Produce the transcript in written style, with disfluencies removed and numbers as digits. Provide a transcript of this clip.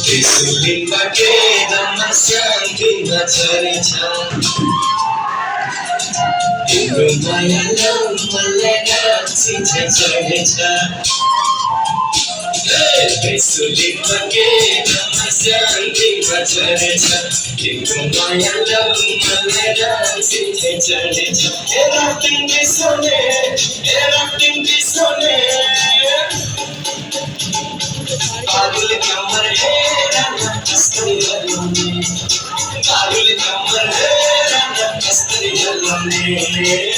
Isuling bagay na masyadong nacarita. Ikaw ay alam malaga sinacarita. Isuling bagay na masyadong nacarita. Ikaw ay alam malaga sinacarita. Erapting bisone पागल कमर है रंग कस्तरी जलने पागल कमर है रंग कस्तरी जलने